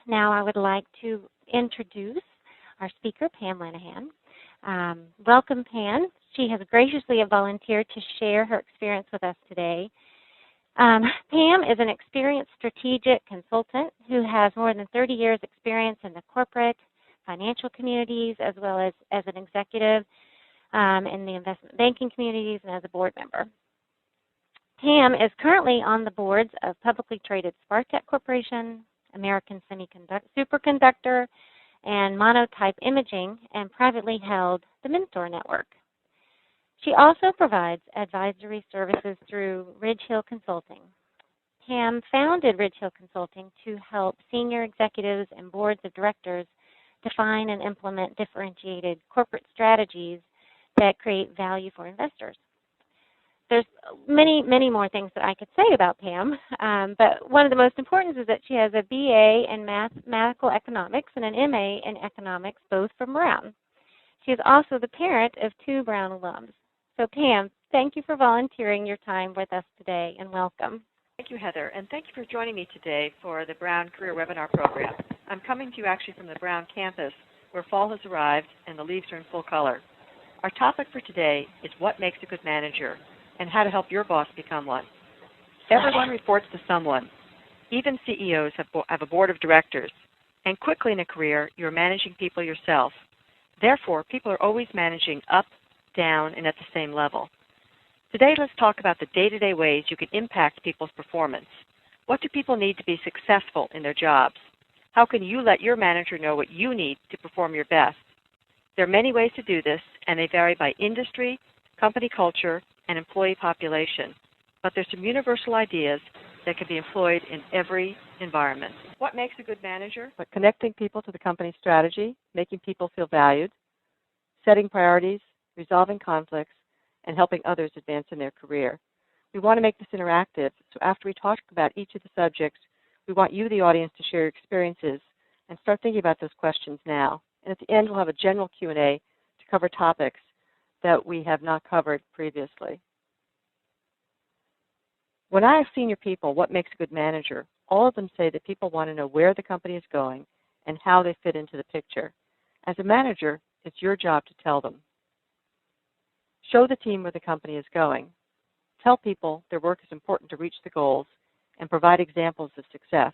Now I would like to introduce our speaker, Pam Lenehan. Welcome, Pam. She has graciously volunteered to share her experience with us today. Pam is an experienced strategic consultant who has more than 30 years experience in the corporate, financial communities, as well as an executive in the investment banking communities and as a board member. Pam is currently on the boards of publicly traded Spartech Corporation, American Superconductor, and Monotype Imaging, and privately held the Mentor Network. She also provides advisory services through Ridge Hill Consulting. Pam founded Ridge Hill Consulting to help senior executives and boards of directors define and implement differentiated corporate strategies that create value for investors. There's many, many more things that I could say about Pam, but one of the most important is that she has a BA in mathematical economics and an MA in economics, both from Brown. She is also the parent of 2 Brown alums. So Pam, thank you for volunteering your time with us today, and welcome. Thank you, Heather, and thank you for joining me today for the Brown Career Webinar Program. I'm coming to you actually from the Brown campus, where fall has arrived and the leaves are in full color. Our topic for today is what makes a good manager and how to help your boss become one. Everyone reports to someone. Even CEOs have a board of directors, and quickly in a career, you're managing people yourself. Therefore, people are always managing up, down, and at the same level. Today, let's talk about the day-to-day ways you can impact people's performance. What do people need to be successful in their jobs? How can you let your manager know what you need to perform your best? There are many ways to do this, and they vary by industry, company culture, and employee population. But there's some universal ideas that can be employed in every environment. What makes a good manager? But connecting people to the company's strategy, making people feel valued, setting priorities, resolving conflicts, and helping others advance in their career. We want to make this interactive, so after we talk about each of the subjects, we want you, the audience, to share your experiences and start thinking about those questions now. And at the end, we'll have a general Q&A to cover topics that we have not covered previously. When I ask senior people what makes a good manager, all of them say that people want to know where the company is going and how they fit into the picture. As a manager, it's your job to tell them. Show the team where the company is going. Tell people their work is important to reach the goals and provide examples of success.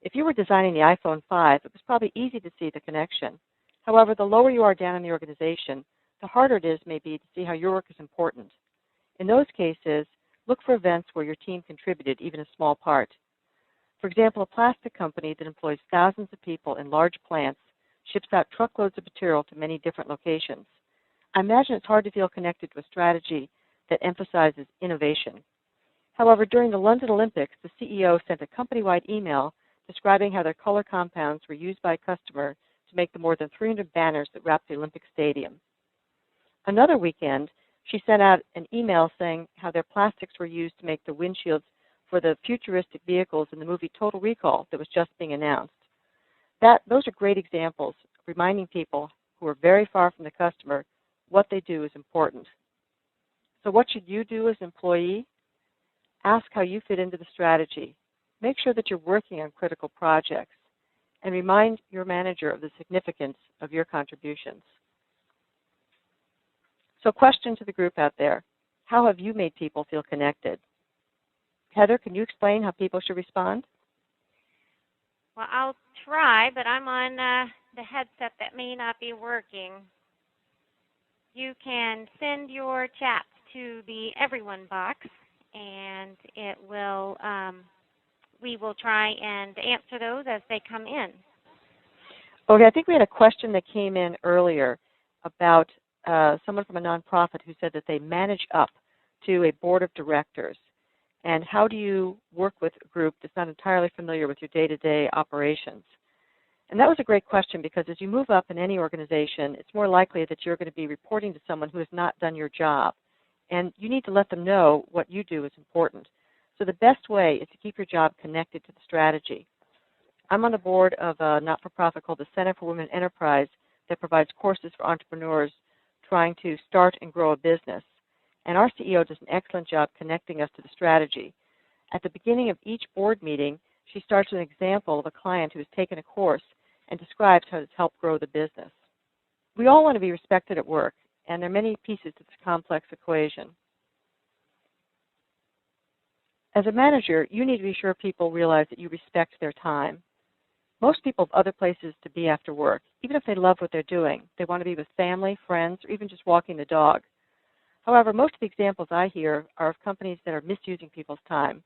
If you were designing the iPhone 5, it was probably easy to see the connection. However, the lower you are down in the organization, the harder it is maybe to see how your work is important. In those cases, look for events where your team contributed even a small part. For example, a plastic company that employs thousands of people in large plants ships out truckloads of material to many different locations. I imagine it's hard to feel connected to a strategy that emphasizes innovation. However, during the London Olympics, the CEO sent a company-wide email describing how their color compounds were used by a customer to make the more than 300 banners that wrapped the Olympic Stadium. Another weekend, she sent out an email saying how their plastics were used to make the windshields for the futuristic vehicles in the movie Total Recall that was just being announced. Those are great examples of reminding people who are very far from the customer what they do is important. So what should you do as an employee? Ask how you fit into the strategy. Make sure that you're working on critical projects, and remind your manager of the significance of your contributions. So question to the group out there, how have you made people feel connected? Heather, can you explain how people should respond? Well, I'll try, but I'm on the headset that may not be working. You can send your chats to the Everyone box, and it will. We will try and answer those as they come in. Okay, I think we had a question that came in earlier about someone from a nonprofit who said that they manage up to a board of directors. And how do you work with a group that's not entirely familiar with your day-to-day operations? And that was a great question, because as you move up in any organization, it's more likely that you're going to be reporting to someone who has not done your job. And you need to let them know what you do is important. So the best way is to keep your job connected to the strategy. I'm on the board of a not-for-profit called the Center for Women Enterprise that provides courses for entrepreneurs trying to start and grow a business. And our CEO does an excellent job connecting us to the strategy. At the beginning of each board meeting, She starts with an example of a client who has taken a course and describes how it's helped grow the business. We all want to be respected at work, and there are many pieces to this complex equation. As a manager, you need to be sure people realize that you respect their time. Most people have other places to be after work. Even if they love what they're doing, they want to be with family, friends, or even just walking the dog. However, most of the examples I hear are of companies that are misusing people's time.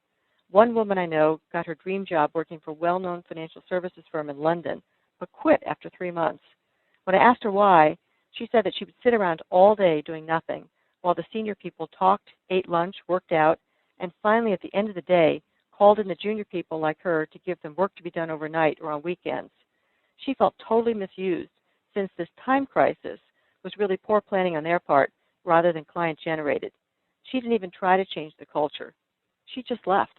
One woman I know got her dream job working for a well-known financial services firm in London, but quit after 3 months. When I asked her why, she said that she would sit around all day doing nothing while the senior people talked, ate lunch, worked out, and finally at the end of the day called in the junior people like her to give them work to be done overnight or on weekends. She felt totally misused since this time crisis was really poor planning on their part rather than client-generated. She didn't even try to change the culture. She just left.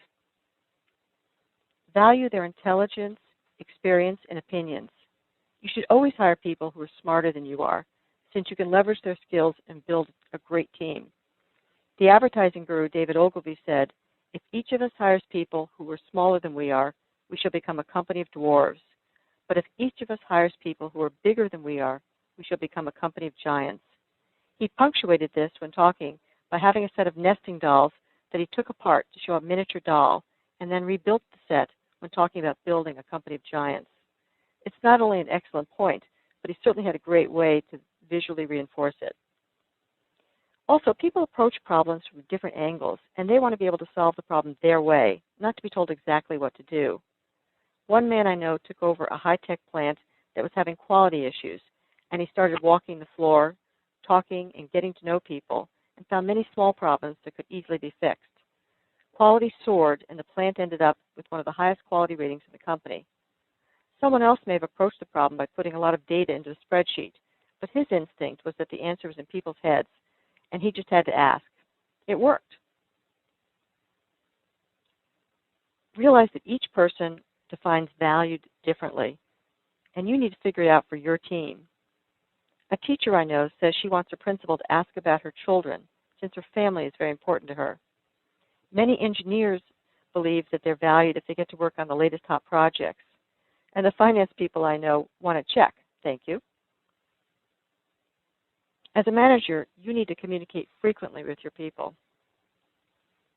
Value their intelligence, experience, and opinions. You should always hire people who are smarter than you are, since you can leverage their skills and build a great team. The advertising guru David Ogilvy said, "If each of us hires people who are smaller than we are, we shall become a company of dwarves. But if each of us hires people who are bigger than we are, we shall become a company of giants." He punctuated this when talking by having a set of nesting dolls that he took apart to show a miniature doll, and then rebuilt the set when talking about building a company of giants. It's not only an excellent point, but he certainly had a great way to visually reinforce it. Also, people approach problems from different angles, and they want to be able to solve the problem their way, not to be told exactly what to do. One man I know took over a high-tech plant that was having quality issues, and he started walking the floor, talking and getting to know people, and found many small problems that could easily be fixed. Quality soared, and the plant ended up with one of the highest quality ratings in the company. Someone else may have approached the problem by putting a lot of data into a spreadsheet, but his instinct was that the answer was in people's heads, and he just had to ask. It worked. Realize that each person defines value differently, and you need to figure it out for your team. A teacher I know says she wants her principal to ask about her children, since her family is very important to her. Many engineers believe that they're valued if they get to work on the latest hot projects. And the finance people I know want to check, thank you. As a manager, you need to communicate frequently with your people.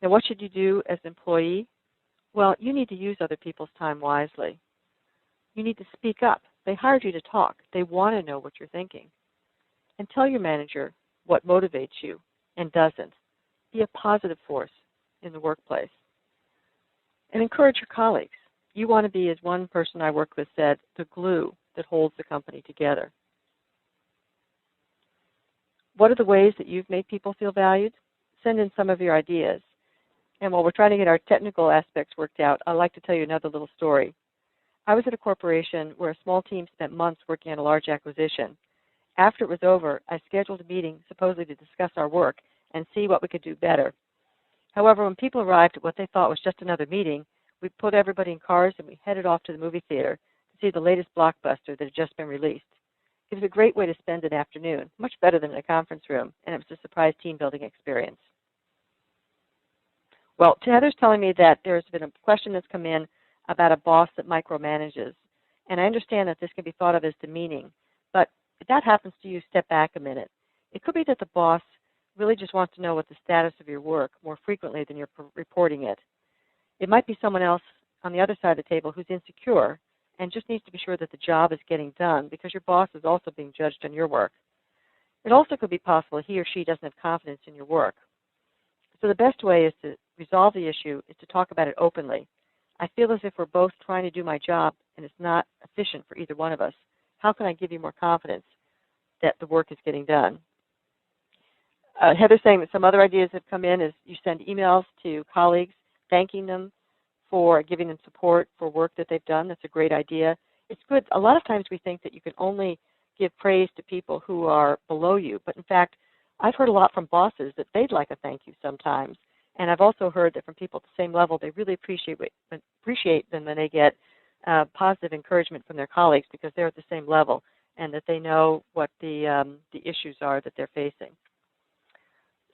Now, what should you do as an employee? Well, you need to use other people's time wisely. You need to speak up. They hired you to talk. They want to know what you're thinking. And tell your manager what motivates you and doesn't. Be a positive force in the workplace. And encourage your colleagues. You want to be, as one person I worked with said, the glue that holds the company together. What are the ways that you've made people feel valued? Send in some of your ideas. And while we're trying to get our technical aspects worked out, I'd like to tell you another little story. I was at a corporation where a small team spent months working on a large acquisition. After it was over, I scheduled a meeting supposedly to discuss our work and see what we could do better. However, when people arrived at what they thought was just another meeting, we put everybody in cars and we headed off to the movie theater to see the latest blockbuster that had just been released. It was a great way to spend an afternoon, much better than in a conference room, and it was a surprise team-building experience. Well, Heather's telling me that there's been a question that's come in about a boss that micromanages, and I understand that this can be thought of as demeaning, but if that happens to you, step back a minute. It could be that the boss really just wants to know what the status of your work more frequently than you're reporting it. It might be someone else on the other side of the table who's insecure and just needs to be sure that the job is getting done because your boss is also being judged on your work. It also could be possible he or she doesn't have confidence in your work. So the best way is to resolve the issue is to talk about it openly. I feel as if we're both trying to do my job and it's not efficient for either one of us. How can I give you more confidence that the work is getting done? Heather's saying that some other ideas that have come in is you send emails to colleagues thanking them for giving them support for work that they've done. That's a great idea. It's good. A lot of times we think that you can only give praise to people who are below you, but in fact, I've heard a lot from bosses that they'd like a thank you sometimes, and I've also heard that from people at the same level, they really appreciate them when they get positive encouragement from their colleagues because they're at the same level and that they know what the issues are that they're facing.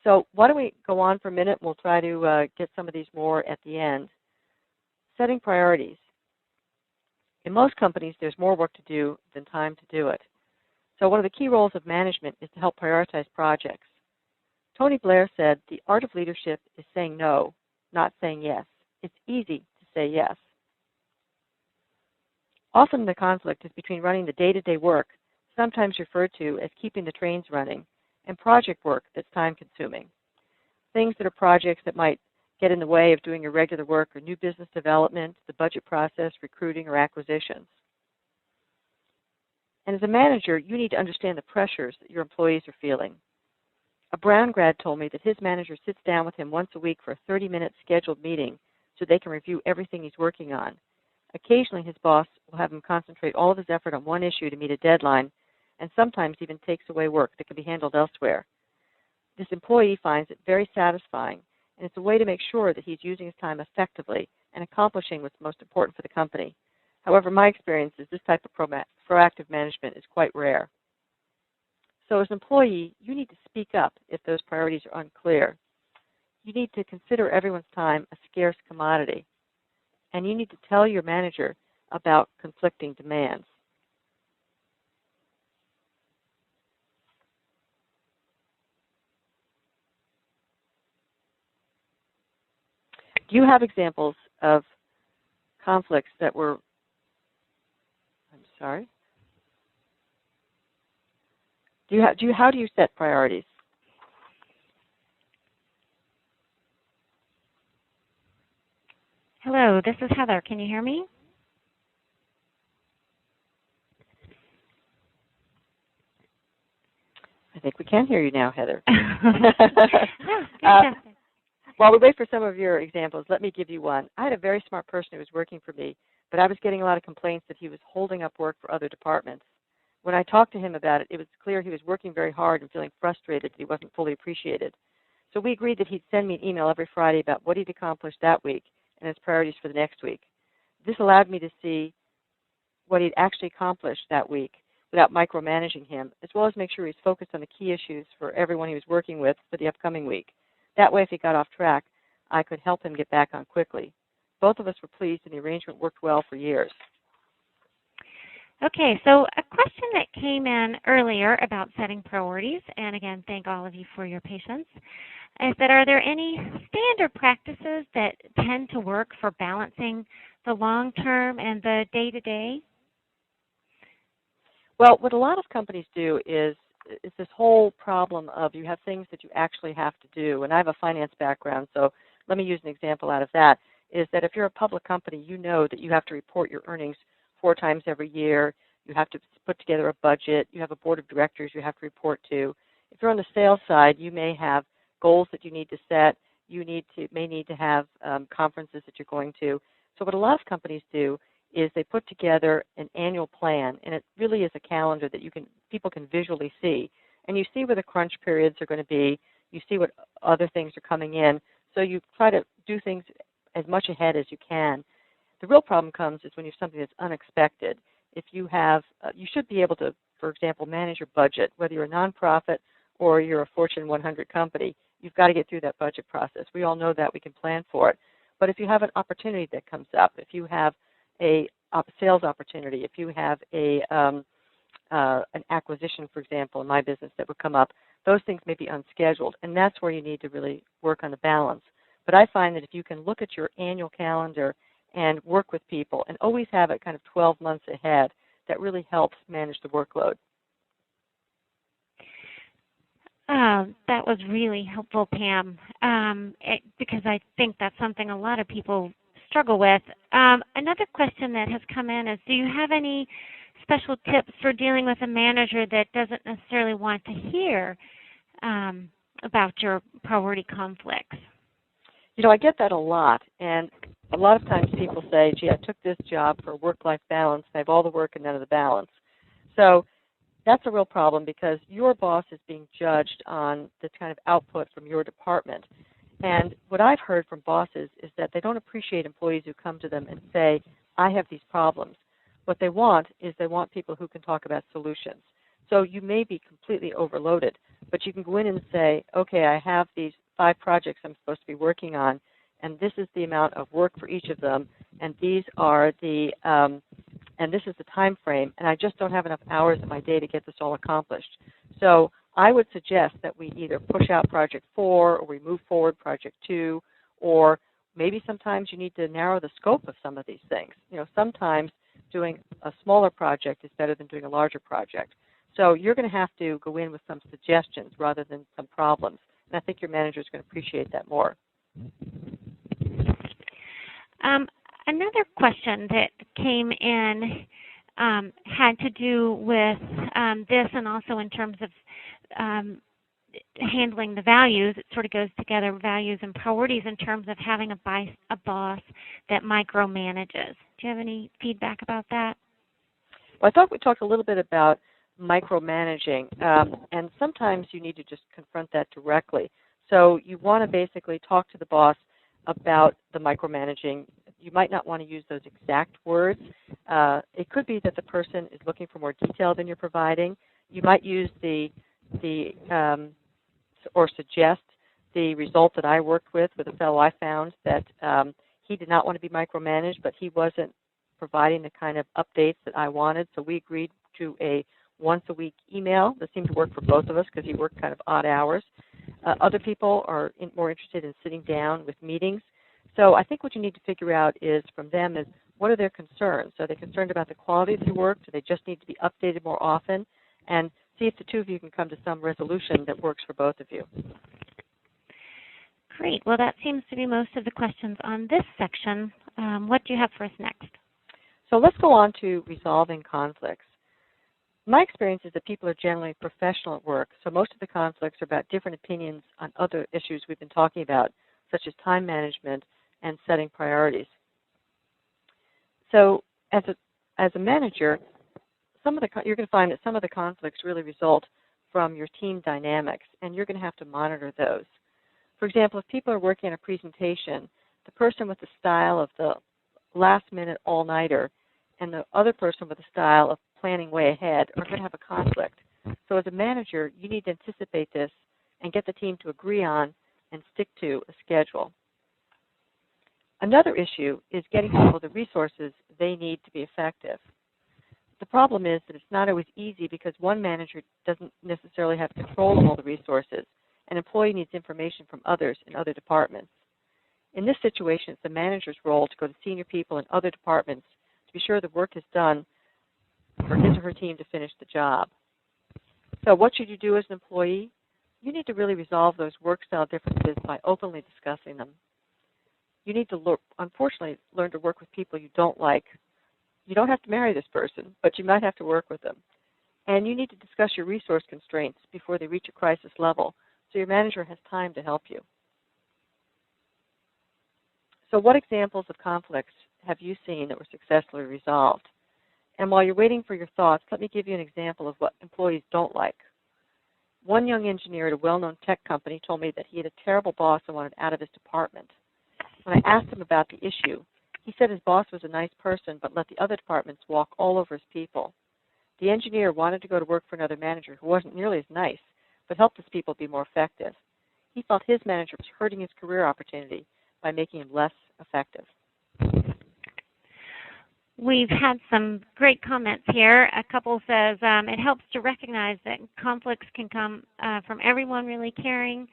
So why don't we go on for a minute? We'll try to get some of these more at the end. setting priorities. In most companies, there's more work to do than time to do it. So one of the key roles of management is to help prioritize projects. Tony Blair said, "The art of leadership is saying no, not saying yes. It's easy to say yes." Often the conflict is between running the day-to-day work, sometimes referred to as keeping the trains running, and project work that's time-consuming. Things that are projects that might get in the way of doing your regular work or new business development, the budget process, recruiting, or acquisitions. And as a manager, you need to understand the pressures that your employees are feeling. A Brown grad told me that his manager sits down with him once a week for a 30-minute scheduled meeting so they can review everything he's working on. Occasionally, his boss will have him concentrate all of his effort on one issue to meet a deadline, and sometimes even takes away work that can be handled elsewhere. This employee finds it very satisfying, and it's a way to make sure that he's using his time effectively and accomplishing what's most important for the company. However, my experience is this type of proactive management is quite rare. So as an employee, you need to speak up if those priorities are unclear. You need to consider everyone's time a scarce commodity, and you need to tell your manager about conflicting demands. Do you have examples of conflicts that were, I'm sorry? How do you set priorities? Hello, this is Heather. Can you hear me? I think we can hear you now, Heather. Oh, While we wait for some of your examples, let me give you one. I had a very smart person who was working for me, but I was getting a lot of complaints that he was holding up work for other departments. When I talked to him about it, it was clear he was working very hard and feeling frustrated that he wasn't fully appreciated. So we agreed that he'd send me an email every Friday about what he'd accomplished that week and his priorities for the next week. This allowed me to see what he'd actually accomplished that week without micromanaging him, as well as make sure he's focused on the key issues for everyone he was working with for the upcoming week. That way, if he got off track, I could help him get back on quickly. Both of us were pleased, and the arrangement worked well for years. Okay, so a question that came in earlier about setting priorities, and again, thank all of you for your patience, is that are there any standard practices that tend to work for balancing the long-term and the day-to-day? Well, what a lot of companies do is this whole problem of you have things that you actually have to do. And I have a finance background, so let me use an example out of that, is that if you're a public company, you know that you have to report your earnings 4 times every year. You have to put together a budget. You have a board of directors you have to report to. If you're on the sales side, you may have goals that you need to set. You may need to have conferences that you're going to. So what a lot of companies do is they put together an annual plan, and it really is a calendar that people can visually see. And you see where the crunch periods are going to be. You see what other things are coming in. So you try to do things as much ahead as you can. The real problem comes is when you have something that's unexpected. If you have, you should be able to, for example, manage your budget, whether you're a nonprofit or you're a Fortune 100 company. You've got to get through that budget process. We all know that. We can plan for it. But if you have an opportunity that comes up, if you have a sales opportunity, if you have an acquisition, for example, in my business that would come up, those things may be unscheduled, and that's where you need to really work on the balance. But I find that if you can look at your annual calendar and work with people and always have it kind of 12 months ahead, that really helps manage the workload. That was really helpful, Pam, because I think that's something a lot of people struggle with. Another question that has come in is, do you have any special tips for dealing with a manager that doesn't necessarily want to hear about your priority conflicts? You know, I get that a lot, and a lot of times people say, gee, I took this job for work-life balance, and I have all the work and none of the balance. So that's a real problem because your boss is being judged on the kind of output from your department. And what I've heard from bosses is that they don't appreciate employees who come to them and say, I have these problems. What they want is they want people who can talk about solutions. So you may be completely overloaded, but you can go in and say, okay, I have these 5 projects I'm supposed to be working on, and this is the amount of work for each of them, and these are the and this is the time frame, and I just don't have enough hours in my day to get this all accomplished. So I would suggest that we either push out Project 4 or we move forward Project 2, or maybe sometimes you need to narrow the scope of some of these things. Sometimes doing a smaller project is better than doing a larger project. So you're going to have to go in with some suggestions rather than some problems, and I think your manager is going to appreciate that more. Another question that came in had to do with this, and also in terms of handling the values. It sort of goes together, values and priorities, in terms of having a boss that micromanages. Do you have any feedback about that? Well, I thought we talked a little bit about micromanaging, and sometimes you need to just confront that directly. So you want to basically talk to the boss about the micromanaging. You might not want to use those exact words. It could be that the person is looking for more detail than you're providing. You might use or suggest the result that I worked with a fellow I found that he did not want to be micromanaged, but he wasn't providing the kind of updates that I wanted, so we agreed to a once-a-week email. That seemed to work for both of us because he worked kind of odd hours. Other people are more interested in sitting down with meetings. So I think what you need to figure out is from them is what are their concerns? Are they concerned about the quality of the work? Do they just need to be updated more often? And see if the two of you can come to some resolution that works for both of you. Great. Well, that seems to be most of the questions on this section. What do you have for us next? So let's go on to resolving conflicts. My experience is that people are generally professional at work, so most of the conflicts are about different opinions on other issues we've been talking about, such as time management and setting priorities. So as a manager, you're going to find that some of the conflicts really result from your team dynamics, and you're going to have to monitor those. For example, if people are working on a presentation, the person with the style of the last-minute all-nighter and the other person with the style of planning way ahead are going to have a conflict. So as a manager, you need to anticipate this and get the team to agree on and stick to a schedule. Another issue is getting people the resources they need to be effective. The problem is that it's not always easy because one manager doesn't necessarily have control of all the resources. An employee needs information from others in other departments. In this situation, it's the manager's role to go to senior people in other departments to be sure the work is done for his or her team to finish the job. So what should you do as an employee? You need to really resolve those work style differences by openly discussing them. You need to, unfortunately, learn to work with people you don't like. You don't have to marry this person, but you might have to work with them. And you need to discuss your resource constraints before they reach a crisis level so your manager has time to help you. So what examples of conflicts have you seen that were successfully resolved? And while you're waiting for your thoughts, let me give you an example of what employees don't like. One young engineer at a well-known tech company told me that he had a terrible boss and wanted out of his department. When I asked him about the issue, he said his boss was a nice person but let the other departments walk all over his people. The engineer wanted to go to work for another manager who wasn't nearly as nice but helped his people be more effective. He felt his manager was hurting his career opportunity by making him less effective. We've had some great comments here. A couple says it helps to recognize that conflicts can come from everyone really caring.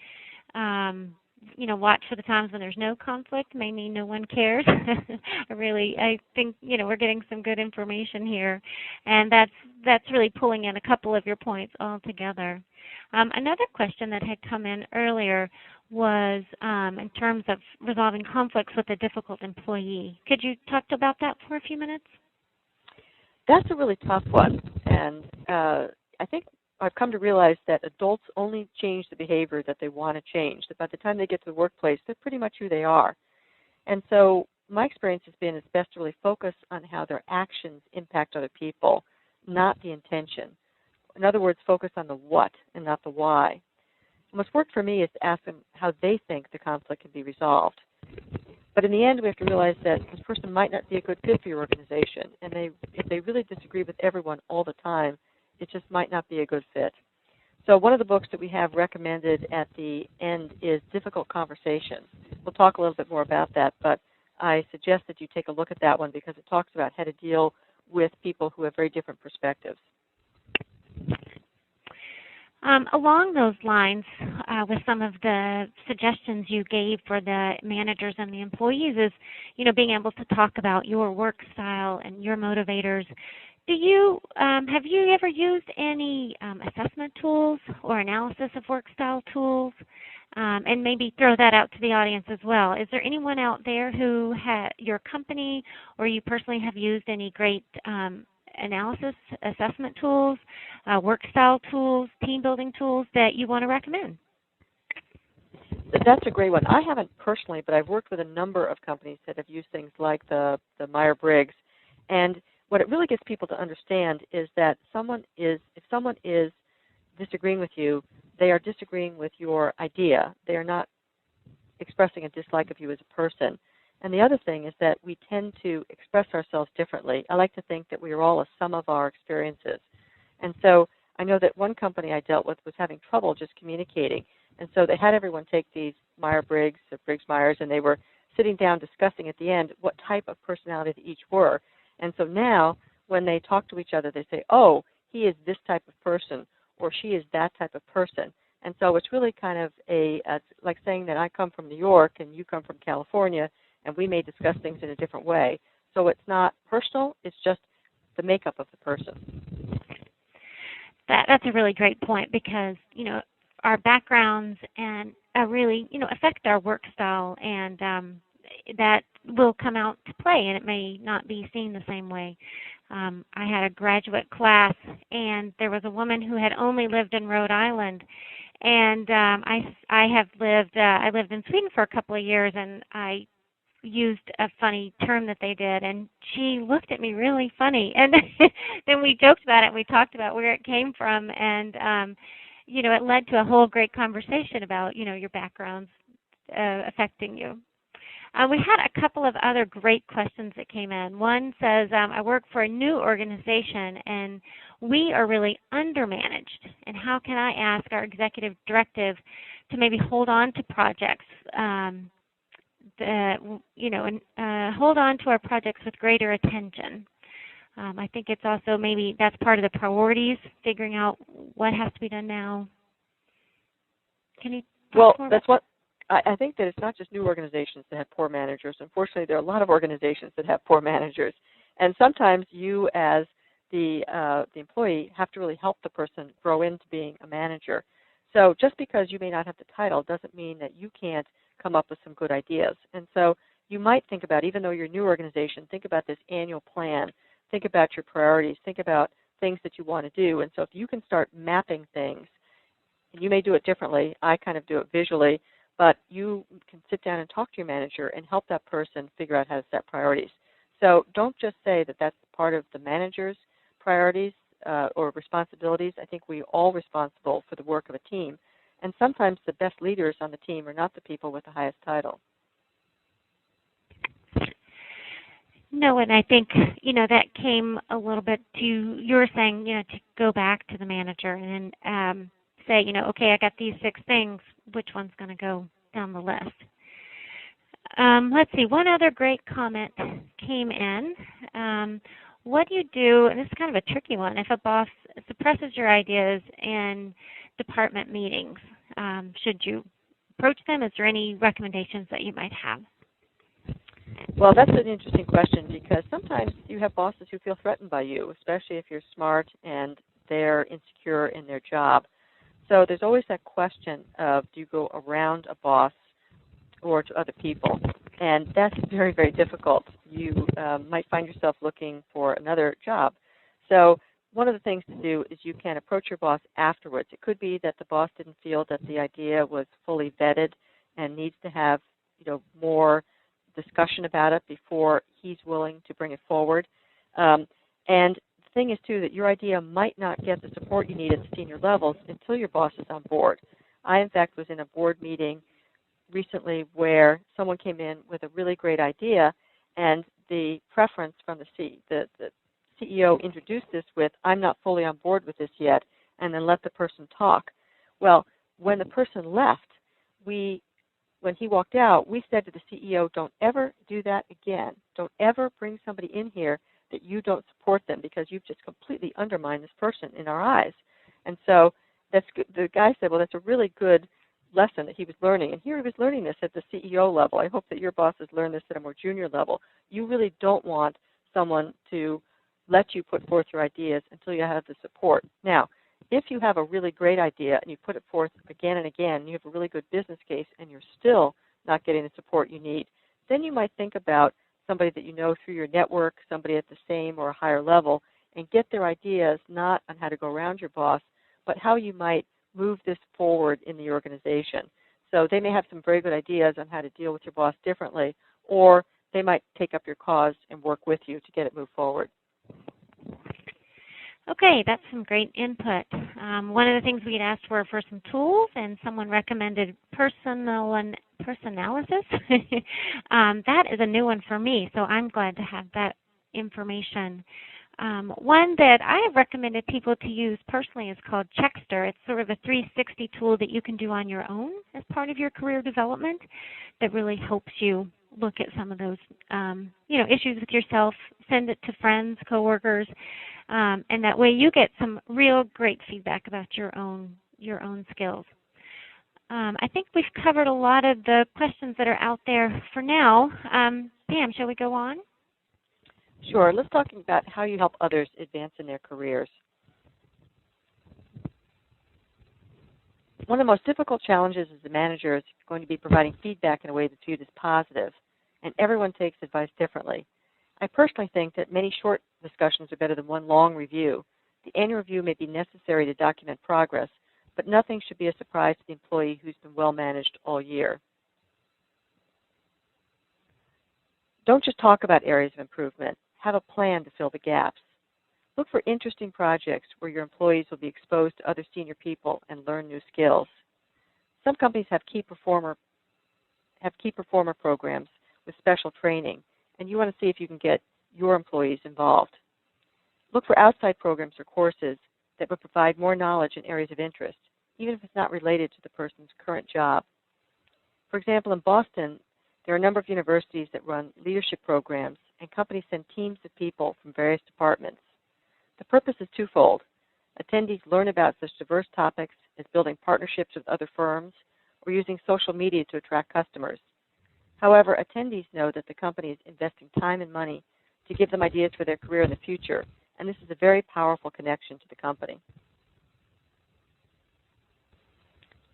Watch for the times when there's no conflict. May mean no one cares. I think we're getting some good information here, and that's really pulling in a couple of your points all together. Another question that had come in earlier was in terms of resolving conflicts with a difficult employee. Could you talk about that for a few minutes? That's a really tough one, and I think I've come to realize that adults only change the behavior that they want to change, that by the time they get to the workplace, they're pretty much who they are. And so my experience has been it's best to really focus on how their actions impact other people, not the intention. In other words, focus on the what and not the why. And what's worked for me is to ask them how they think the conflict can be resolved. But in the end, we have to realize that this person might not be a good fit for your organization, and if they really disagree with everyone all the time, it just might not be a good fit. So one of the books that we have recommended at the end is Difficult Conversations. We'll talk a little bit more about that, but I suggest that you take a look at that one because it talks about how to deal with people who have very different perspectives. Along those lines, with some of the suggestions you gave for the managers and the employees is, being able to talk about your work style and your motivators. Have you ever used any assessment tools or analysis of work style tools? And maybe throw that out to the audience as well. Is there anyone out there who your company or you personally have used any great analysis, assessment tools, work style tools, team building tools that you want to recommend? That's a great one. I haven't personally, but I've worked with a number of companies that have used things like the Myers-Briggs. And what it really gets people to understand is that if someone is disagreeing with you, they are disagreeing with your idea. They are not expressing a dislike of you as a person. And the other thing is that we tend to express ourselves differently. I like to think that we are all a sum of our experiences. And so I know that one company I dealt with was having trouble just communicating. And so they had everyone take these Myers-Briggs, or Briggs-Myers, and they were sitting down discussing at the end what type of personality they each were. And so now when they talk to each other, they say, oh, he is this type of person, or she is that type of person. And so it's really kind of like saying that I come from New York and you come from California, and we may discuss things in a different way. So it's not personal, it's just the makeup of the person. That's a really great point because, our backgrounds and really, affect our work style, and that will come out to play, and it may not be seen the same way. I had a graduate class, and there was a woman who had only lived in Rhode Island, and I lived in Sweden for a couple of years, and I used a funny term that they did, and she looked at me really funny, and then we joked about it, and we talked about where it came from, and it led to a whole great conversation about your backgrounds affecting you. We had a couple of other great questions that came in. One says, I work for a new organization, and we are really undermanaged. And how can I ask our executive directive to maybe hold on to projects, and hold on to our projects with greater attention? I think it's also maybe that's part of the priorities, figuring out what has to be done now. Can you talk more about that? I think that it's not just new organizations that have poor managers. Unfortunately, there are a lot of organizations that have poor managers. And sometimes you as the employee have to really help the person grow into being a manager. So just because you may not have the title doesn't mean that you can't come up with some good ideas. And so you might think about, even though you're a new organization, think about this annual plan. Think about your priorities. Think about things that you want to do. And so if you can start mapping things, and you may do it differently. I kind of do it visually. But you can sit down and talk to your manager and help that person figure out how to set priorities. So don't just say that that's part of the manager's priorities or responsibilities. I think we're all responsible for the work of a team. And sometimes the best leaders on the team are not the people with the highest title. No, and I think, that came a little bit to, you were saying, to go back to the manager and say, okay, I got these 6 things, which one's going to go down the list? Let's see, one other great comment came in. What do you do, and this is kind of a tricky one, if a boss suppresses your ideas in department meetings? Should you approach them? Is there any recommendations that you might have? Well, that's an interesting question because sometimes you have bosses who feel threatened by you, especially if you're smart and they're insecure in their job. So there's always that question of, do you go around a boss or to other people? And that's very, very difficult. You might find yourself looking for another job. So one of the things to do is you can approach your boss afterwards. It could be that the boss didn't feel that the idea was fully vetted and needs to have more discussion about it before he's willing to bring it forward. And the thing is, too, that your idea might not get the support you need at the senior levels until your boss is on board. I, in fact, was in a board meeting recently where someone came in with a really great idea, and the preference from the CEO introduced this with, I'm not fully on board with this yet, and then let the person talk. Well, when the person left, when he walked out, we said to the CEO, don't ever do that again. Don't ever bring somebody in here that you don't support them, because you've just completely undermined this person in our eyes. And so the guy said, well, that's a really good lesson that he was learning. And here he was learning this at the CEO level. I hope that your bosses learn this at a more junior level. You really don't want someone to let you put forth your ideas until you have the support. Now, if you have a really great idea and you put it forth again and again, and you have a really good business case and you're still not getting the support you need, then you might think about somebody that you know through your network, somebody at the same or a higher level, and get their ideas not on how to go around your boss, but how you might move this forward in the organization. So they may have some very good ideas on how to deal with your boss differently, or they might take up your cause and work with you to get it moved forward. Okay, that's some great input. One of the things we had asked for some tools, and someone recommended personalysis. That is a new one for me, so I'm glad to have that information. One that I have recommended people to use personally is called Checkster. It's sort of a 360 tool that you can do on your own as part of your career development that really helps you look at some of those issues with yourself, send it to friends, coworkers, and that way you get some real great feedback about your own skills. I think we've covered a lot of the questions that are out there for now. Pam, shall we go on? Sure. Let's talk about how you help others advance in their careers. One of the most difficult challenges as a manager is going to be providing feedback in a way that's viewed as positive, and everyone takes advice differently. I personally think that many short discussions are better than one long review. The annual review may be necessary to document progress, but nothing should be a surprise to the employee who's been well managed all year. Don't just talk about areas of improvement. Have a plan to fill the gaps. Look for interesting projects where your employees will be exposed to other senior people and learn new skills. Some companies have key performer programs with special training, and you want to see if you can get your employees involved. Look for outside programs or courses that will provide more knowledge in areas of interest, even if it's not related to the person's current job. For example, in Boston, there are a number of universities that run leadership programs, and companies send teams of people from various departments. The purpose is twofold. Attendees learn about such diverse topics as building partnerships with other firms or using social media to attract customers. However, attendees know that the company is investing time and money to give them ideas for their career in the future, and this is a very powerful connection to the company.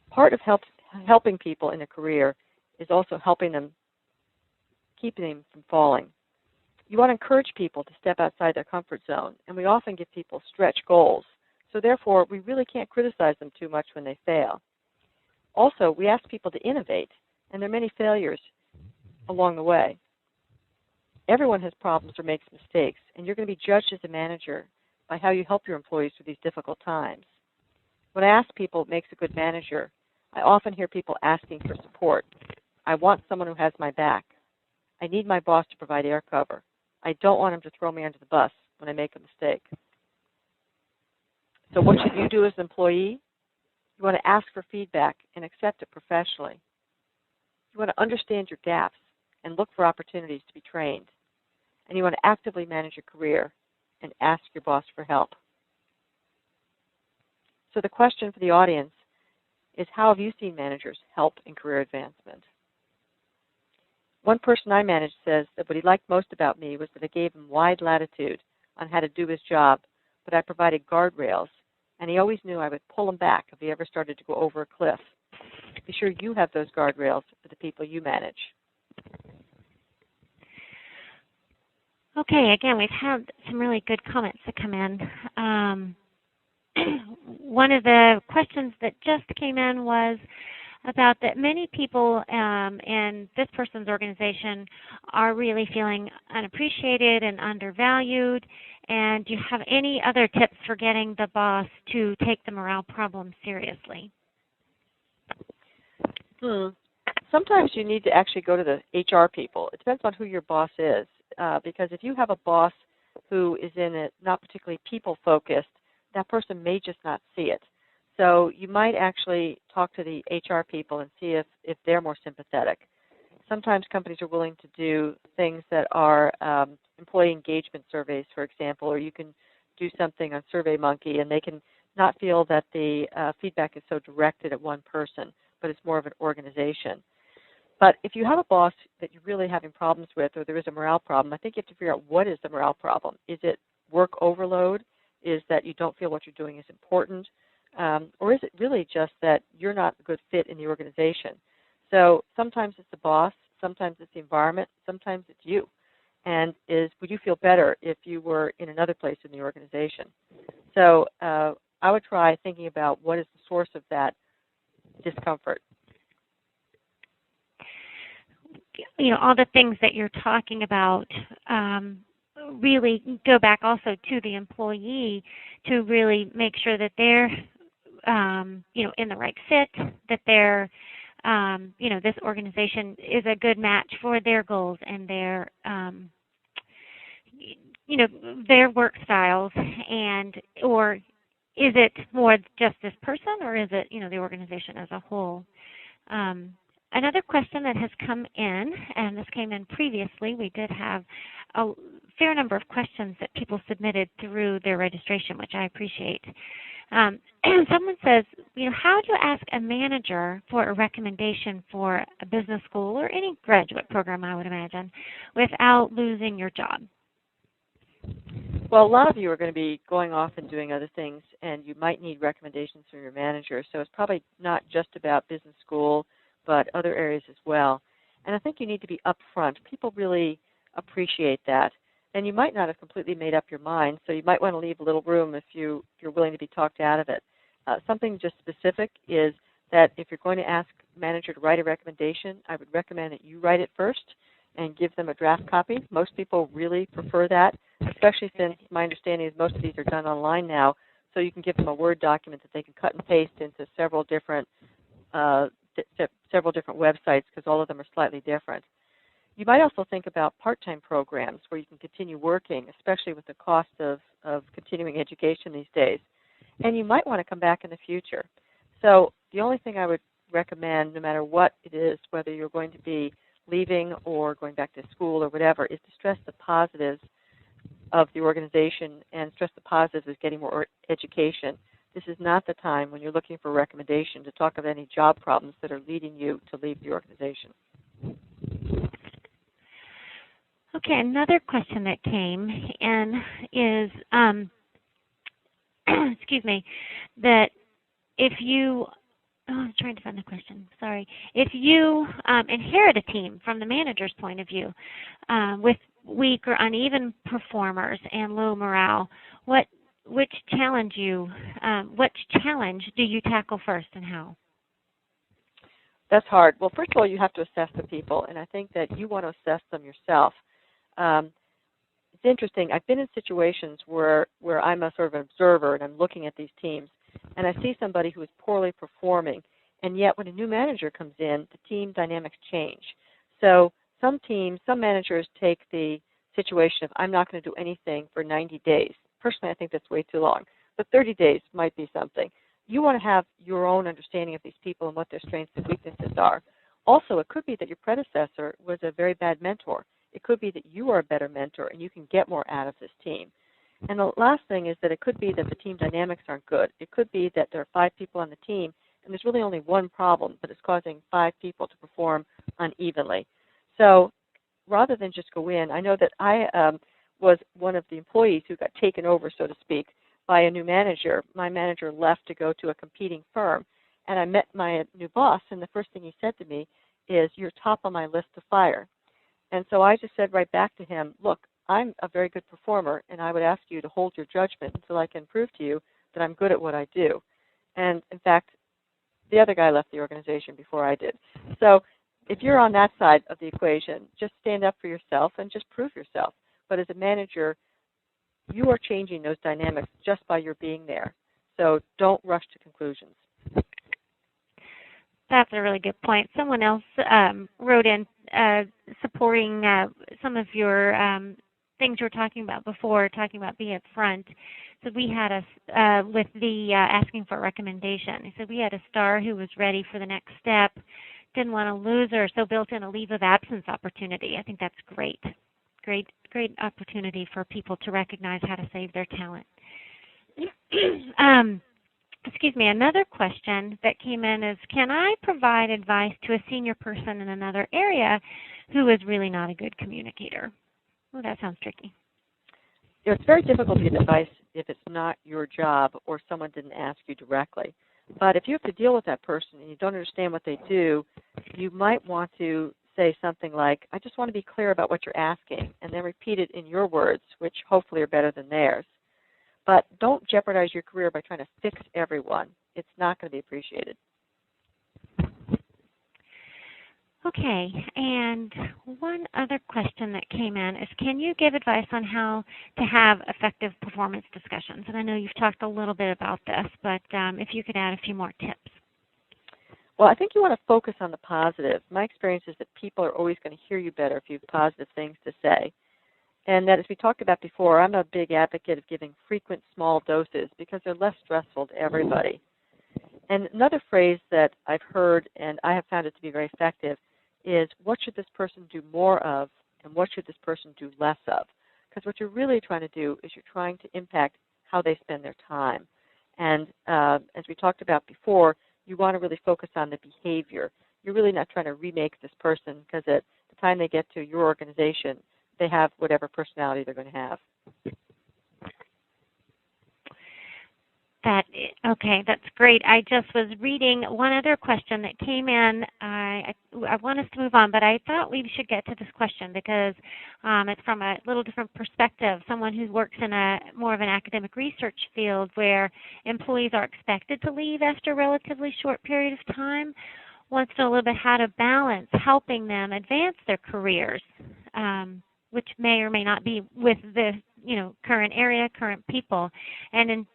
Part of helping people in a career is also helping them, keeping them from falling. You want to encourage people to step outside their comfort zone, and we often give people stretch goals. So therefore, we really can't criticize them too much when they fail. Also, we ask people to innovate, and there are many failures along the way. Everyone has problems or makes mistakes, and you're going to be judged as a manager by how you help your employees through these difficult times. When I ask people what makes a good manager, I often hear people asking for support. I want someone who has my back. I need my boss to provide air cover. I don't want him to throw me under the bus when I make a mistake. So what should you do as an employee? You want to ask for feedback and accept it professionally. You want to understand your gaps and look for opportunities to be trained. And you want to actively manage your career and ask your boss for help. So the question for the audience is, how have you seen managers help in career advancement? One person I managed says that what he liked most about me was that I gave him wide latitude on how to do his job, but I provided guardrails, and he always knew I would pull him back if he ever started to go over a cliff. Be sure you have those guardrails for the people you manage. Okay, again, we've had some really good comments that come in. One of the questions that just came in was about that many people in this person's organization are really feeling unappreciated and undervalued. And do you have any other tips for getting the boss to take the morale problem seriously? Sometimes you need to actually go to the HR people. It depends on who your boss is, because if you have a boss who is in it not particularly people-focused, that person may just not see it. So you might actually talk to the HR people and see if they're more sympathetic. Sometimes companies are willing to do things that are employee engagement surveys, for example, or you can do something on SurveyMonkey, and they can not feel that the feedback is so directed at one person, but it's more of an organization. But if you have a boss that you're really having problems with, or there is a morale problem, I think you have to figure out what is the morale problem. Is it work overload? Is that you don't feel what you're doing is important? Or is it really just that you're not a good fit in the organization? So sometimes it's the boss, sometimes it's the environment, sometimes it's you. And would you feel better if you were in another place in the organization? So I would try thinking about what is the source of that discomfort. You know, all the things that you're talking about really go back also to the employee to really make sure that they're, you know, in the right fit, that they're, you know, this organization is a good match for their goals and their, you know, their work styles, and or is it more just this person, or is it, you know, the organization as a whole? Another question that has come in, and this came in previously, we did have a fair number of questions that people submitted through their registration, which I appreciate. Someone says, you know, how do you ask a manager for a recommendation for a business school or any graduate program, I would imagine, without losing your job? Well, a lot of you are going to be going off and doing other things, and you might need recommendations from your manager. So it's probably not just about business school, but other areas as well. And I think you need to be upfront. People really appreciate that. And you might not have completely made up your mind, so you might want to leave a little room if you're willing to be talked out of it. Something just specific is that if you're going to ask a manager to write a recommendation, I would recommend that you write it first and give them a draft copy. Most people really prefer that, especially since my understanding is most of these are done online now, so you can give them a Word document that they can cut and paste into several different websites, because all of them are slightly different. You might also think about part-time programs where you can continue working, especially with the cost of continuing education these days. And you might want to come back in the future. So the only thing I would recommend, no matter what it is, whether you're going to be leaving or going back to school or whatever, is to stress the positives of the organization and stress the positives of getting more education. This is not the time when you're looking for a recommendation to talk of any job problems that are leading you to leave the organization. Okay, another question that came in is, excuse me, that if you, I'm trying to find the question, sorry. If you inherit a team from the manager's point of view with weak or uneven performers and low morale, which challenge do you tackle first and how? That's hard. Well, first of all, you have to assess the people, and I think that you want to assess them yourself. It's interesting. I've been in situations where I'm a sort of observer and I'm looking at these teams, and I see somebody who is poorly performing, and yet when a new manager comes in, the team dynamics change. So some managers take the situation of I'm not going to do anything for 90 days. Personally, I think that's way too long, but 30 days might be something. You want to have your own understanding of these people and what their strengths and weaknesses are. Also, it could be that your predecessor was a very bad mentor. It could be that you are a better mentor and you can get more out of this team. And the last thing is that it could be that the team dynamics aren't good. It could be that there are 5 people on the team and there's really only one problem, but it's causing 5 people to perform unevenly. So rather than just go in, I know that I was one of the employees who got taken over, so to speak, by a new manager. My manager left to go to a competing firm, and I met my new boss, and the first thing he said to me is, "You're top on my list to fire." And so I just said right back to him, "Look, I'm a very good performer, and I would ask you to hold your judgment until I can prove to you that I'm good at what I do." And in fact, the other guy left the organization before I did. So if you're on that side of the equation, just stand up for yourself and just prove yourself. But as a manager, you are changing those dynamics just by your being there. So don't rush to conclusions. That's a really good point. Someone else wrote in supporting some of your things you were talking about before, talking about being upfront. So we had with the asking for a recommendation. So we had a star who was ready for the next step, didn't want to lose her, so built in a leave of absence opportunity. I think that's great. Great opportunity for people to recognize how to save their talent. Excuse me, another question that came in is, can I provide advice to a senior person in another area who is really not a good communicator? Oh, that sounds tricky. It's very difficult to get advice if it's not your job or someone didn't ask you directly. But if you have to deal with that person and you don't understand what they do, you might want to say something like, I just want to be clear about what you're asking, and then repeat it in your words, which hopefully are better than theirs. But don't jeopardize your career by trying to fix everyone. It's not going to be appreciated. Okay, and one other question that came in is, can you give advice on how to have effective performance discussions? And I know you've talked a little bit about this, but if you could add a few more tips. Well, I think you want to focus on the positive. My experience is that people are always going to hear you better if you have positive things to say. And that, as we talked about before, I'm a big advocate of giving frequent small doses because they're less stressful to everybody. And another phrase that I've heard, and I have found it to be very effective, is what should this person do more of and what should this person do less of? Because what you're really trying to do is you're trying to impact how they spend their time. And as we talked about before, you want to really focus on the behavior. You're really not trying to remake this person because at the time they get to your organization, they have whatever personality they're going to have. Okay, that's great. I just was reading one other question that came in. I want us to move on, but I thought we should get to this question because it's from a little different perspective. Someone who works in a more of an academic research field where employees are expected to leave after a relatively short period of time wants to know a little bit how to balance helping them advance their careers, which may or may not be with the current area, current people, and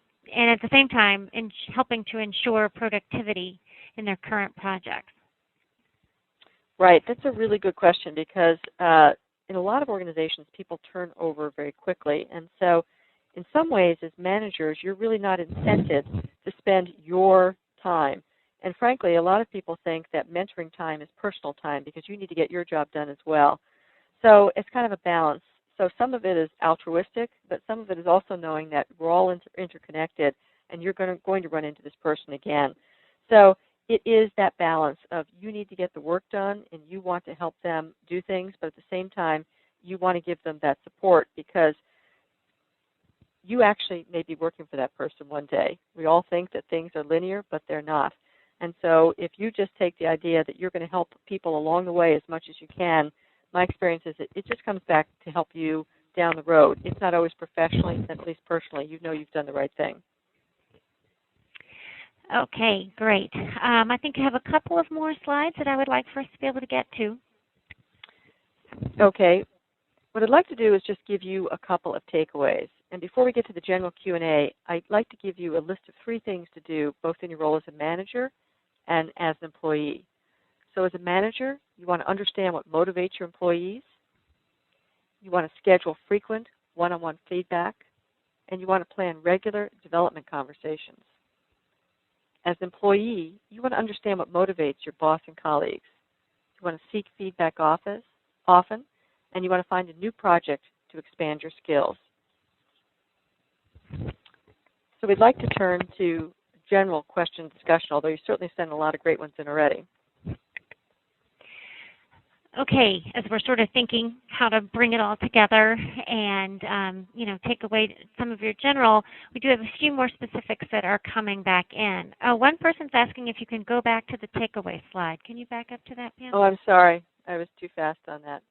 at the same time helping to ensure productivity in their current projects. Right. That's a really good question because in a lot of organizations, people turn over very quickly. And so in some ways, as managers, you're really not incented to spend your time. And frankly, a lot of people think that mentoring time is personal time because you need to get your job done as well. So it's kind of a balance. So some of it is altruistic, but some of it is also knowing that we're all interconnected and you're going to run into this person again. So it is that balance of you need to get the work done and you want to help them do things, but at the same time, you want to give them that support because you actually may be working for that person one day. We all think that things are linear, but they're not. And so if you just take the idea that you're going to help people along the way as much as you can, my experience is that it just comes back to help you down the road. It's not always professionally, at least personally. You know you've done the right thing. Okay, great. I think I have a couple of more slides that I would like for us to be able to get to. Okay. What I'd like to do is just give you a couple of takeaways. And before we get to the general Q&A, I'd like to give you a list of 3 things to do, both in your role as a manager and as an employee. So as a manager, you want to understand what motivates your employees. You want to schedule frequent one-on-one feedback. And you want to plan regular development conversations. As an employee, you want to understand what motivates your boss and colleagues. You want to seek feedback often, and you want to find a new project to expand your skills. So we'd like to turn to general question discussion, although you certainly sent a lot of great ones in already. Okay, as we're sort of thinking how to bring it all together and, take away some of your general, we do have a few more specifics that are coming back in. One person's asking if you can go back to the takeaway slide. Can you back up to that, Pam? Oh, I'm sorry. I was too fast on that.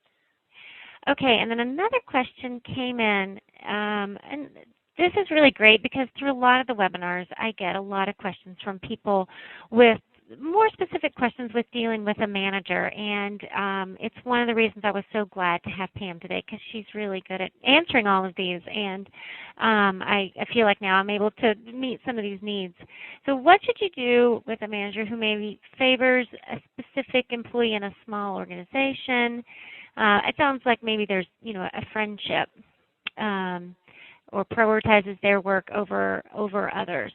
Okay, and then another question came in, and this is really great because through a lot of the webinars, I get a lot of questions from people with more specific questions with dealing with a manager, and it's one of the reasons I was so glad to have Pam today because she's really good at answering all of these, and I feel like now I'm able to meet some of these needs. So what should you do with a manager who maybe favors a specific employee in a small organization? It sounds like maybe there's, a friendship. or prioritizes their work over others?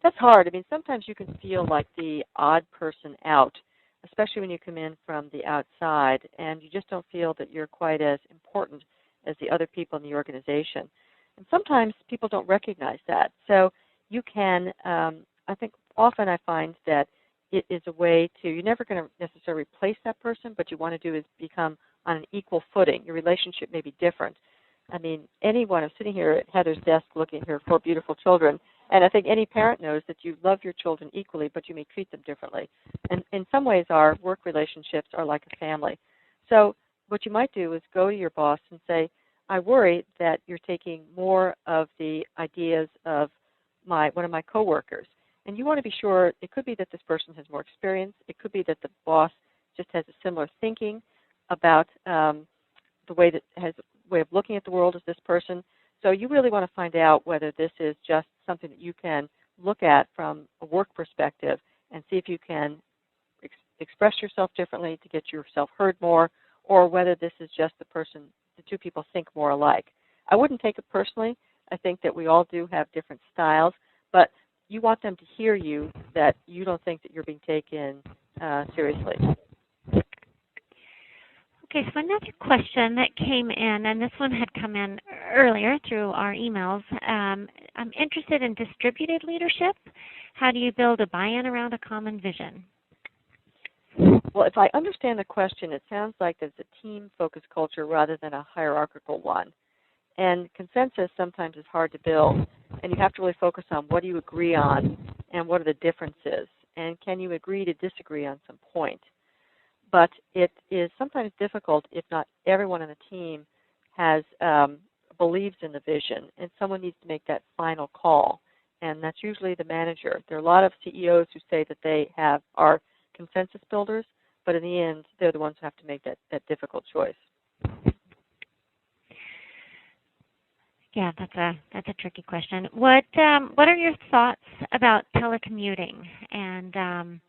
That's hard. I mean, sometimes you can feel like the odd person out, especially when you come in from the outside, and you just don't feel that you're quite as important as the other people in the organization. And sometimes people don't recognize that. So you can, I think often I find that it is a way to, you're never going to necessarily replace that person, but you want to do is become on an equal footing. Your relationship may be different. I mean, anyone, I'm sitting here at Heather's desk looking at her 4 beautiful children, and I think any parent knows that you love your children equally, but you may treat them differently. And in some ways, our work relationships are like a family. So what you might do is go to your boss and say, I worry that you're taking more of the ideas of one of my coworkers. And you want to be sure, it could be that this person has more experience. It could be that the boss just has a similar thinking about the way of looking at the world as this person. So you really want to find out whether this is just something that you can look at from a work perspective and see if you can express yourself differently to get yourself heard more, or whether this is just the two people think more alike. I wouldn't take it personally. I think that we all do have different styles, but you want them to hear you that you don't think that you're being taken seriously. Okay, so another question that came in, and this one had come in earlier through our emails. I'm interested in distributed leadership. How do you build a buy-in around a common vision? Well, if I understand the question, it sounds like it's a team-focused culture rather than a hierarchical one. And consensus sometimes is hard to build, and you have to really focus on what do you agree on and what are the differences, and can you agree to disagree on some point. But it is sometimes difficult if not everyone on the team believes in the vision, and someone needs to make that final call, and that's usually the manager. There are a lot of CEOs who say that they are consensus builders, but in the end, they're the ones who have to make that difficult choice. Yeah, that's a tricky question. What are your thoughts about telecommuting? And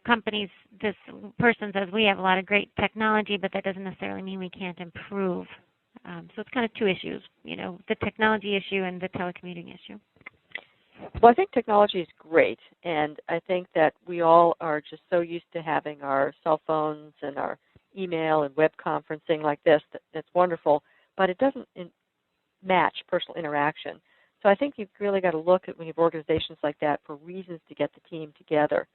companies, this person says we have a lot of great technology, but that doesn't necessarily mean we can't improve. So it's kind of two issues, the technology issue and the telecommuting issue. Well, I think technology is great, and I think that we all are just so used to having our cell phones and our email and web conferencing like this. That's wonderful, but it doesn't match personal interaction. So I think you've really got to look at when you have organizations like that for reasons to get the team together.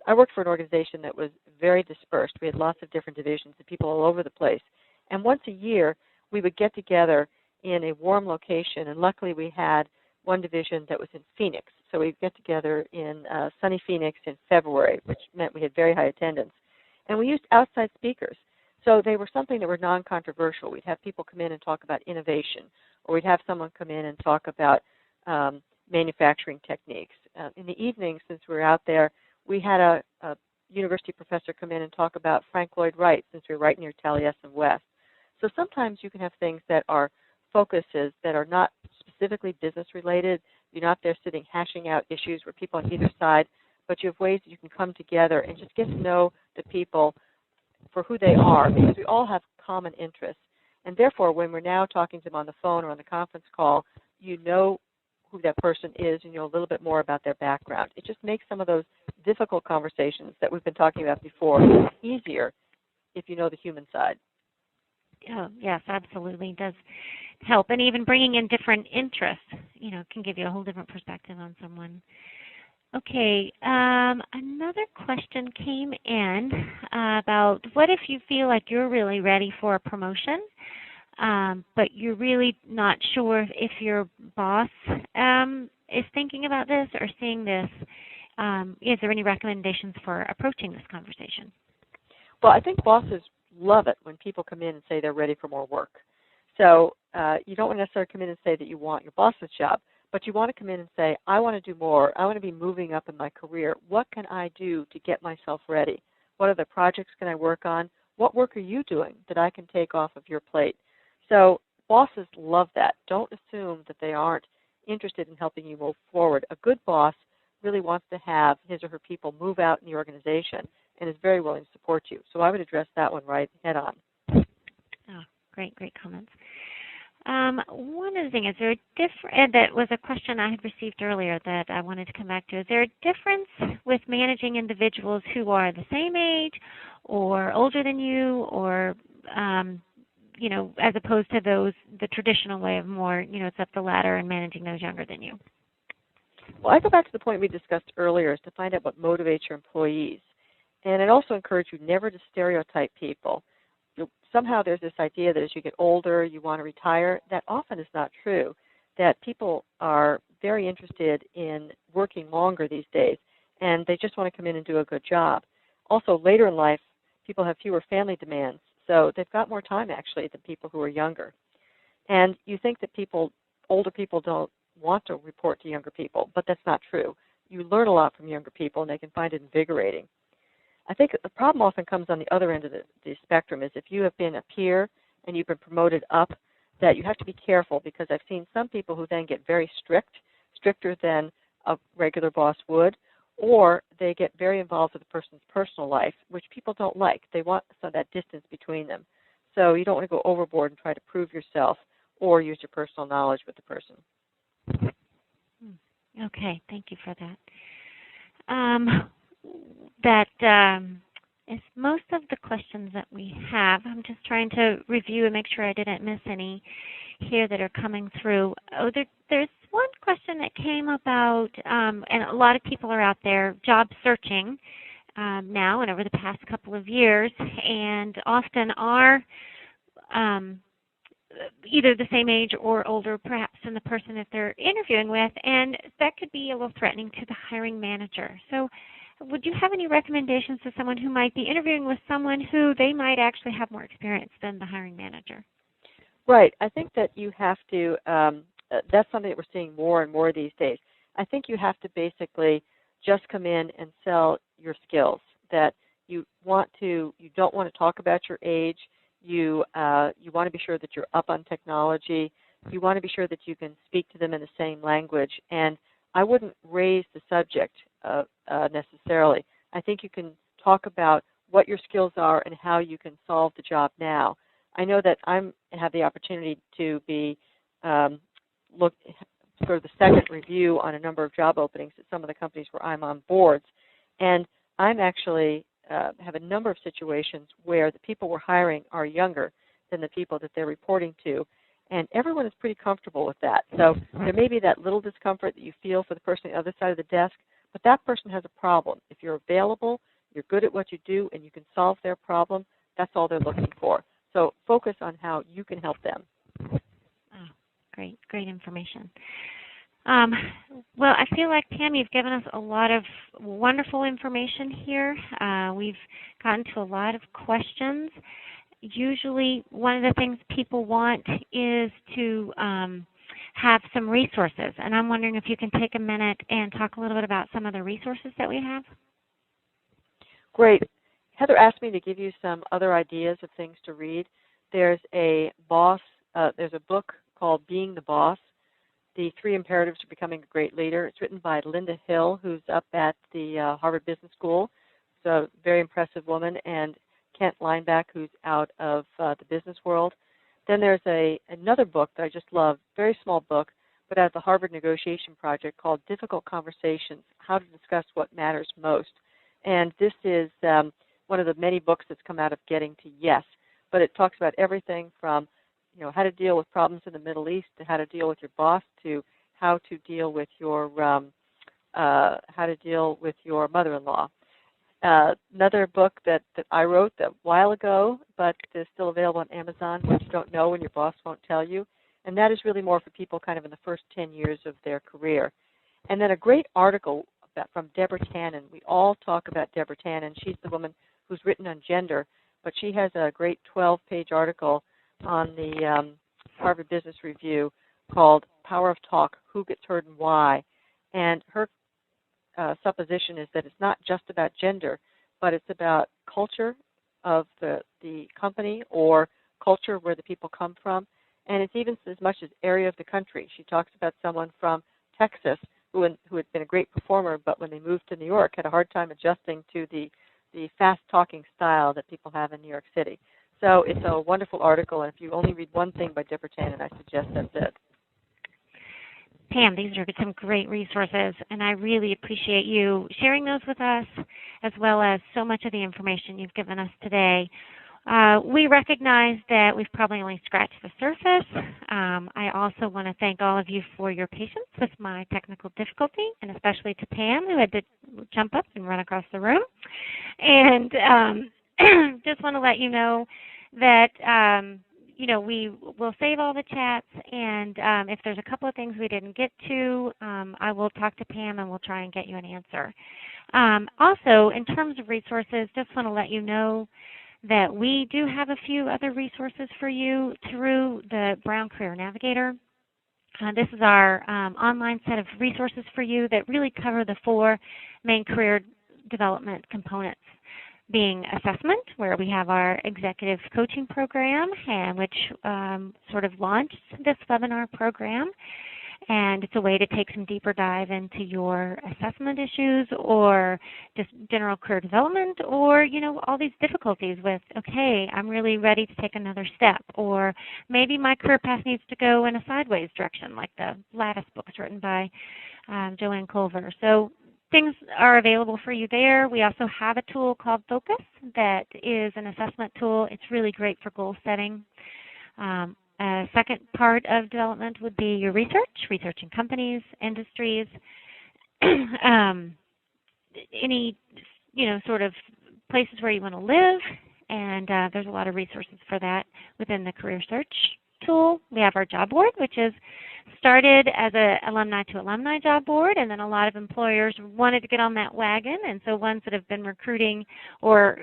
I worked for an organization that was very dispersed. We had lots of different divisions and people all over the place. And once a year, we would get together in a warm location, and luckily we had one division that was in Phoenix. So we'd get together in sunny Phoenix in February, which meant we had very high attendance. And we used outside speakers. So they were something that were non-controversial. We'd have people come in and talk about innovation, or we'd have someone come in and talk about manufacturing techniques. In the evenings, since we were out there, we had a university professor come in and talk about Frank Lloyd Wright, since we were right near Taliesin West. So sometimes you can have things that are focuses that are not specifically business related. You're not there sitting hashing out issues where people on either side, but you have ways that you can come together and just get to know the people for who they are, because we all have common interests. And therefore, when we're now talking to them on the phone or on the conference call, you know who that person is and you know a little bit more about their background. It just makes some of those difficult conversations that we've been talking about before easier if you know the human side. Oh, yes, absolutely. It does help. And even bringing in different interests, can give you a whole different perspective on someone. Okay, another question came in about what if you feel like you're really ready for a promotion, but you're really not sure if your boss is thinking about this or seeing this. Is there any recommendations for approaching this conversation? Well, I think bosses love it when people come in and say they're ready for more work. So you don't necessarily come in and say that you want your boss's job, but you want to come in and say, I want to do more. I want to be moving up in my career. What can I do to get myself ready? What other projects can I work on? What work are you doing that I can take off of your plate? So bosses love that. Don't assume that they aren't interested in helping you move forward. A good boss really wants to have his or her people move out in the organization and is very willing to support you. So I would address that one right head on. Oh, great comments. One of the things, is there a different, that was a question I had received earlier that I wanted to come back to. Is there a difference with managing individuals who are the same age or older than you, or, as opposed to the traditional way of more, it's up the ladder and managing those younger than you? Well, I go back to the point we discussed earlier, is to find out what motivates your employees. And I'd also encourage you never to stereotype people. Somehow there's this idea that as you get older, you want to retire. That often is not true, that people are very interested in working longer these days, and they just want to come in and do a good job. Also, later in life, people have fewer family demands, so they've got more time, actually, than people who are younger. And you think that older people don't want to report to younger people, but that's not true. You learn a lot from younger people, and they can find it invigorating. I think the problem often comes on the other end of the spectrum, is if you have been a peer and you've been promoted up, that you have to be careful, because I've seen some people who then get very stricter than a regular boss would, or they get very involved with the person's personal life, which people don't like. They want that distance between them. So you don't want to go overboard and try to prove yourself or use your personal knowledge with the person. Okay, thank you for that. That is most of the questions that we have. I'm just trying to review and make sure I didn't miss any here that are coming through. Oh, there's one question that came about, and a lot of people are out there job searching now and over the past couple of years, and often are either the same age or older, perhaps, than the person that they're interviewing with, and that could be a little threatening to the hiring manager. So would you have any recommendations to someone who might be interviewing with someone who they might actually have more experience than the hiring manager? Right. I think that you have to, that's something that we're seeing more and more these days. I think you have to basically just come in and sell your skills, that you don't want to talk about your age. You want to be sure that you're up on technology. You want to be sure that you can speak to them in the same language. And I wouldn't raise the subject necessarily. I think you can talk about what your skills are and how you can solve the job now. I know that I have the opportunity to be sort of the second review on a number of job openings at some of the companies where I'm on boards, and I'm actually have a number of situations where the people we're hiring are younger than the people that they're reporting to, and everyone is pretty comfortable with that. So there may be that little discomfort that you feel for the person on the other side of the desk, but that person has a problem. If you're available, you're good at what you do, and you can solve their problem, that's all they're looking for. So focus on how you can help them. Oh, great information. Well, I feel like, Pam, you've given us a lot of wonderful information here. We've gotten to a lot of questions. Usually one of the things people want is to have some resources, and I'm wondering if you can take a minute and talk a little bit about some of the resources that we have. Great. Heather asked me to give you some other ideas of things to read. There's a book called Being the Boss, The 3 Imperatives to Becoming a Great Leader. It's written by Linda Hill, who's up at the Harvard Business School. She's a very impressive woman, and Kent Lineback, who's out of the business world. Then there's another book that I just love, very small book, but out of the Harvard Negotiation Project, called Difficult Conversations, How to Discuss What Matters Most. And this is one of the many books that's come out of Getting to Yes, but it talks about everything from how to deal with problems in the Middle East, to how to deal with your boss, to how to deal with your mother-in-law. Another book that I wrote a while ago, but is still available on Amazon, What You Don't Know and Your Boss Won't Tell You, and that is really more for people kind of in the first 10 years of their career. And then a great article from Deborah Tannen. We all talk about Deborah Tannen. She's the woman who's written on gender, but she has a great 12-page article on the Harvard Business Review called Power of Talk, Who Gets Heard and Why. And her supposition is that it's not just about gender, but it's about culture of the company or culture where the people come from. And it's even as much as area of the country. She talks about someone from Texas who had been a great performer, but when they moved to New York had a hard time adjusting to the fast-talking style that people have in New York City. So it's a wonderful article, and if you only read one thing by Deborah Tannen, I suggest that's it. Pam, these are some great resources, and I really appreciate you sharing those with us, as well as so much of the information you've given us today. We recognize that we've probably only scratched the surface. I also want to thank all of you for your patience with my technical difficulty, and especially to Pam, who had to jump up and run across the room. And just want to let you know that we will save all the chats, and if there's a couple of things we didn't get to, I will talk to Pam and we'll try and get you an answer. Also, in terms of resources, just want to let you know that we do have a few other resources for you through the Brown Career Navigator. This is our online set of resources for you that really cover the 4 main career development components, being assessment, where we have our executive coaching program, and which sort of launched this webinar program. And it's a way to take some deeper dive into your assessment issues, or just general career development, or, all these difficulties with, okay, I'm really ready to take another step, or maybe my career path needs to go in a sideways direction, like the Lattice books written by Joanne Culver. So things are available for you there. We also have a tool called Focus that is an assessment tool. It's really great for goal setting. A second part of development would be your researching companies, industries, any sort of places where you want to live, and there's a lot of resources for that within the career search tool. We have our job board, which is started as an alumni to alumni job board, and then a lot of employers wanted to get on that wagon, and so ones that have been recruiting or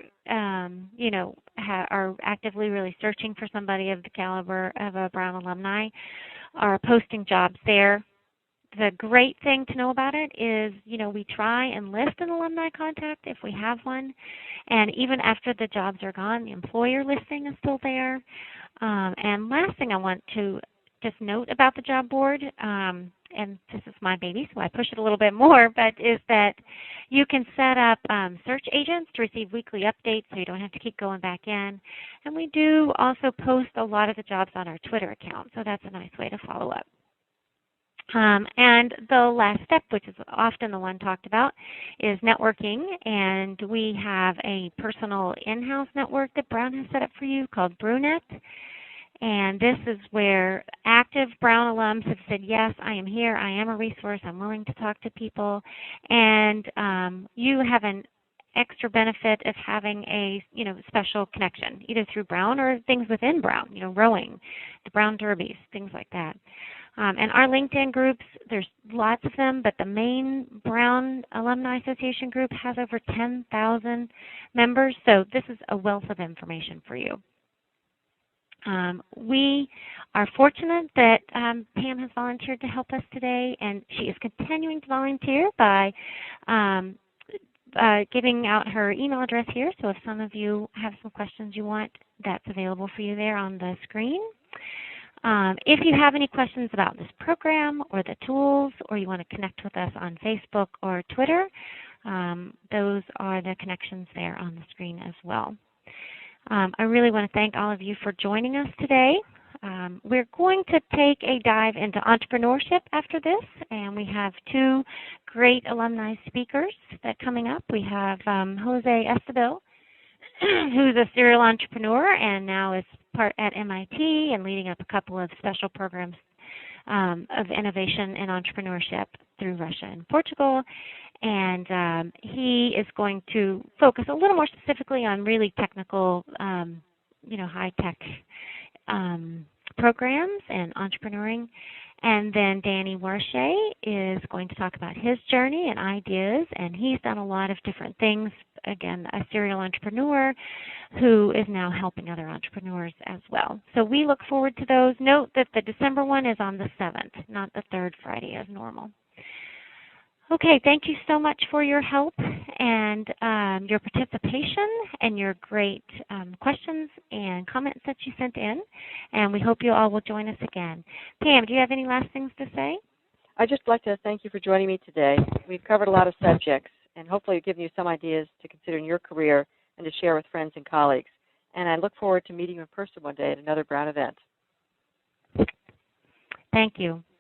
are actively really searching for somebody of the caliber of a Brown alumni are posting jobs there. The great thing to know about it is, we try and list an alumni contact if we have one, and even after the jobs are gone, the employer listing is still there. And last thing I want to just note about the job board, and this is my baby, so I push it a little bit more, but is that you can set up search agents to receive weekly updates so you don't have to keep going back in. And we do also post a lot of the jobs on our Twitter account, so that's a nice way to follow up. And the last step, which is often the one talked about, is networking. And we have a personal in-house network that Brown has set up for you called BrewNet. And this is where active Brown alums have said, yes, I am here, I am a resource, I'm willing to talk to people. And you have an extra benefit of having a special connection, either through Brown or things within Brown, rowing, the Brown Derbies, things like that. And our LinkedIn groups, there's lots of them, but the main Brown Alumni Association group has over 10,000 members, so this is a wealth of information for you. We are fortunate that Pam has volunteered to help us today, and she is continuing to volunteer by giving out her email address here. So if some of you have some questions you want, that's available for you there on the screen. If you have any questions about this program or the tools, or you want to connect with us on Facebook or Twitter, those are the connections there on the screen as well. I really want to thank all of you for joining us today. We're going to take a dive into entrepreneurship after this, and we have 2 great alumni speakers that are coming up. We have Jose Estevil, who's a serial entrepreneur and now is part at MIT and leading up a couple of special programs of innovation and entrepreneurship through Russia and Portugal. And he is going to focus a little more specifically on really technical, high-tech programs and entrepreneuring. And then Danny Warshay is going to talk about his journey and ideas, and he's done a lot of different things. Again, a serial entrepreneur who is now helping other entrepreneurs as well. So we look forward to those. Note that the December one is on the 7th, not the 3rd Friday as normal. Okay, thank you so much for your help and your participation and your great questions and comments that you sent in. And we hope you all will join us again. Pam, do you have any last things to say? I'd just like to thank you for joining me today. We've covered a lot of subjects, and hopefully given you some ideas to consider in your career and to share with friends and colleagues. And I look forward to meeting you in person one day at another Brown event. Thank you.